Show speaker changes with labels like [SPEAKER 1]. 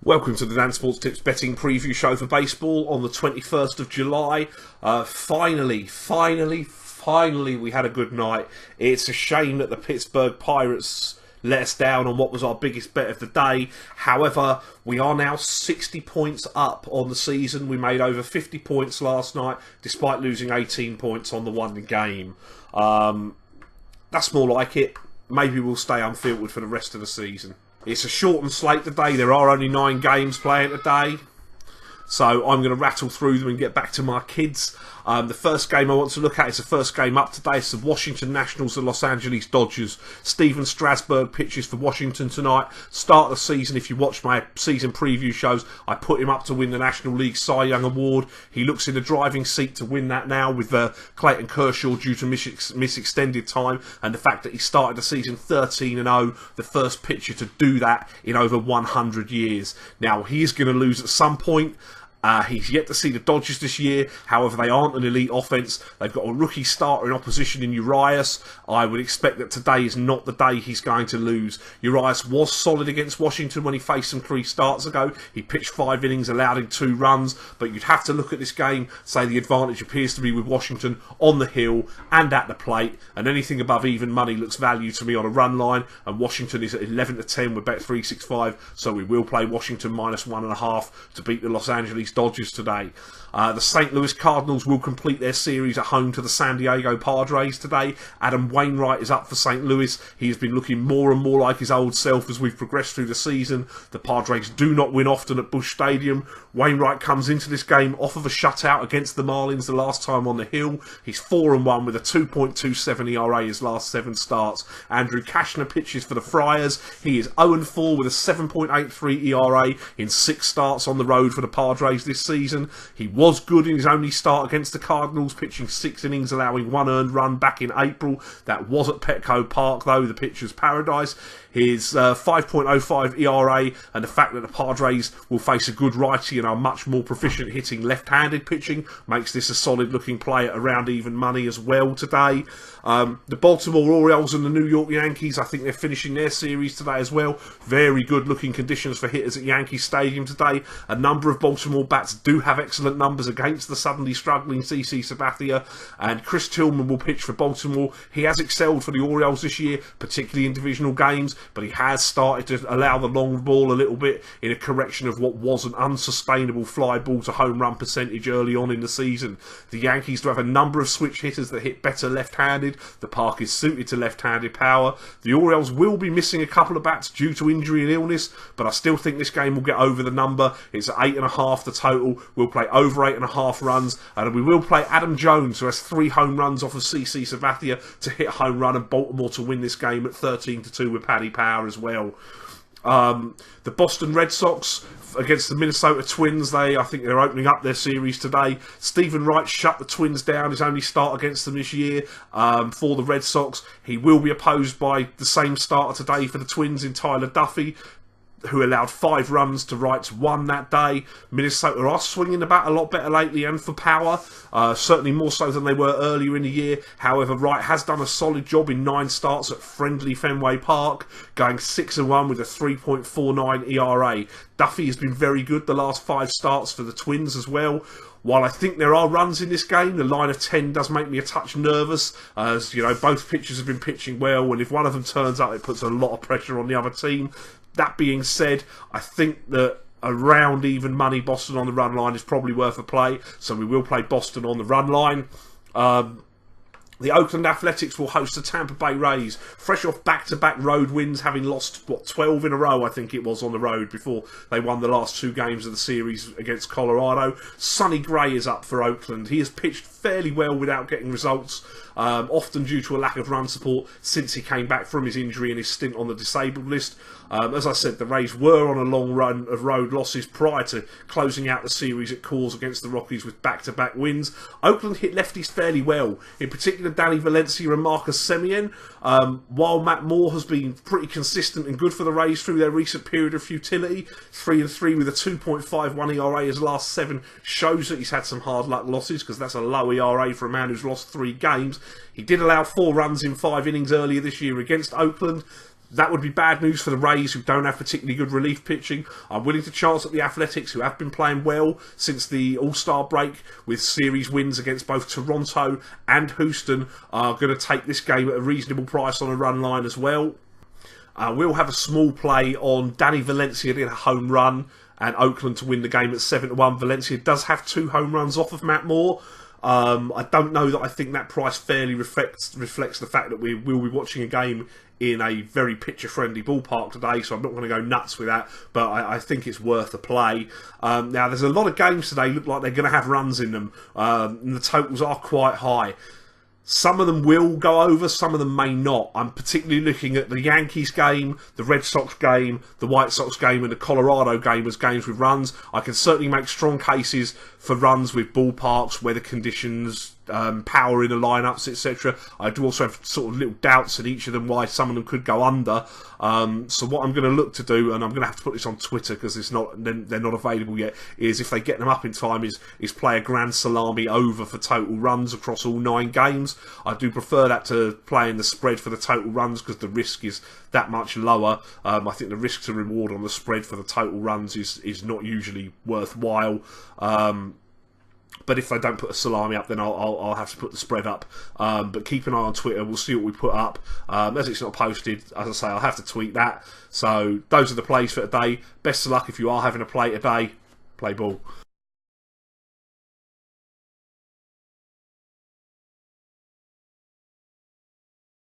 [SPEAKER 1] Welcome to the Dan Sports Tips betting preview show for baseball on the 21st of July. Finally, we had a good night. It's a shame that the Pittsburgh Pirates let us down on what was our biggest bet of the day. However, we are now 60 points up on the season. We made over 50 points last night, despite losing 18 points on the one game. That's more like it. Maybe we'll stay unfiltered for the rest of the season. It's a shortened slate today. There are only 9 games playing today. So I'm going to rattle through them and get back to my kids. The first game I want to look at is the first game up today. It's the Washington Nationals and Los Angeles Dodgers. Steven Strasburg pitches for Washington tonight. Start of the season, if you watch my season preview shows, I put him up to win the National League Cy Young Award. He looks in the driving seat to win that now with Clayton Kershaw due to miss extended time, and the fact that he started the season 13-0, the first pitcher to do that in over 100 years. Now, he is going to lose at some point. He's yet to see the Dodgers this year. However, they aren't an elite offense. They've got a rookie starter in opposition in Urias. I would expect that today is not the day he's going to lose. Urias was solid against Washington when he faced them 3 starts ago. He pitched 5 innings, allowed in 2 runs. But you'd have to look at this game, say the advantage appears to be with Washington on the hill and at the plate. And anything above even money looks value to me on a run line. And Washington is at 11-10 with Bet365. So we will play Washington -1.5 to beat the Los Angeles Dodgers today. The St. Louis Cardinals will complete their series at home to the San Diego Padres today. Adam Wainwright is up for St. Louis. He has been looking more and more like his old self as we've progressed through the season. The Padres do not win often at Busch Stadium. Wainwright comes into this game off of a shutout against the Marlins the last time on the hill. He's 4-1 with a 2.27 ERA his last 7 starts. Andrew Cashner pitches for the Friars. He is 0-4 with a 7.83 ERA in 6 starts on the road for the Padres this season. He was good in his only start against the Cardinals, pitching 6 innings, allowing 1 earned run back in April. That was at Petco Park, though, the pitcher's paradise. His 5.05 ERA and the fact that the Padres will face a good righty and are much more proficient hitting left-handed pitching makes this a solid-looking play at around even money as well today. The Baltimore Orioles and the New York Yankees, I think they're finishing their series today as well. Very good-looking conditions for hitters at Yankee Stadium today. A number of Baltimore bats do have excellent numbers against the suddenly struggling CC Sabathia, and Chris Tillman will pitch for Baltimore. He has excelled for the Orioles this year, particularly in divisional games, but he has started to allow the long ball a little bit in a correction of what was an unsustainable fly ball to home run percentage early on in the season. The Yankees do have a number of switch hitters that hit better left-handed. The park is suited to left-handed power. The Orioles will be missing a couple of bats due to injury and illness, but I still think this game will get over the number. It's at 8.5 the total. We'll play over 8.5 runs, and we will play Adam Jones, who has 3 home runs off of CC Sabathia, to hit a home run, and Baltimore to win this game at 13-2 with Paddy Power as well. The Boston Red Sox against the Minnesota Twins, I think they're opening up their series today. Stephen Wright shut the Twins down, his only start against them this year for the Red Sox. He will be opposed by the same starter today for the Twins in Tyler Duffy, who allowed 5 runs to Wright's 1 that day. Minnesota are swinging the bat a lot better lately and for power, certainly more so than they were earlier in the year. However, Wright has done a solid job in 9 starts at friendly Fenway Park, going 6-1 with a 3.49 ERA. Duffy has been very good the last 5 starts for the Twins as well. While I think there are runs in this game, the line of 10 does make me a touch nervous. As you know, both pitchers have been pitching well, and if one of them turns up, it puts a lot of pressure on the other team. That being said, I think that around even money Boston on the run line is probably worth a play, so we will play Boston on the run line. The Oakland Athletics will host the Tampa Bay Rays, fresh off back-to-back road wins, having lost, 12 in a row, I think it was, on the road before they won the last 2 games of the series against Colorado. Sonny Gray is up for Oakland. He has pitched fairly well without getting results, often due to a lack of run support since he came back from his injury and his stint on the disabled list. As I said, the Rays were on a long run of road losses prior to closing out the series at Coors against the Rockies with back-to-back wins. Oakland hit lefties fairly well, in particular Danny Valencia and Marcus Semien. While Matt Moore has been pretty consistent and good for the Rays through their recent period of futility, 3-3 with a 2.51 ERA his last 7 shows that he's had some hard luck losses, because that's a low ERA for a man who's lost 3 games. He did allow 4 runs in 5 innings earlier this year against Oakland. That would be bad news for the Rays, who don't have particularly good relief pitching. I'm willing to chance that the Athletics, who have been playing well since the All-Star break, with series wins against both Toronto and Houston, are going to take this game at a reasonable price on a run line as well. We'll have a small play on Danny Valencia to get a home run and Oakland to win the game at 7-1. Valencia does have 2 home runs off of Matt Moore. I don't know that I think that price fairly reflects the fact that we will be watching a game in a very picture-friendly ballpark today, so I'm not going to go nuts with that, but I think it's worth a play. Now, there's a lot of games today look like they're going to have runs in them, and the totals are quite high. Some of them will go over, some of them may not. I'm particularly looking at the Yankees game, the Red Sox game, the White Sox game, and the Colorado game as games with runs. I can certainly make strong cases for runs with ballparks, weather conditions, power in the lineups, etc. I do also have sort of little doubts in each of them why some of them could go under. So what I'm going to look to do, and I'm going to have to put this on Twitter because they're not available yet, is if they get them up in time, is play a grand salami over for total runs across all 9 games. I do prefer that to playing the spread for the total runs because the risk is that much lower. I think the risk to reward on the spread for the total runs is not usually worthwhile. But if they don't put a salami up, then I'll have to put the spread up. But keep an eye on Twitter. We'll see what we put up. As it's not posted, as I say, I'll have to tweet that. So those are the plays for today. Best of luck if you are having a play today. Play ball.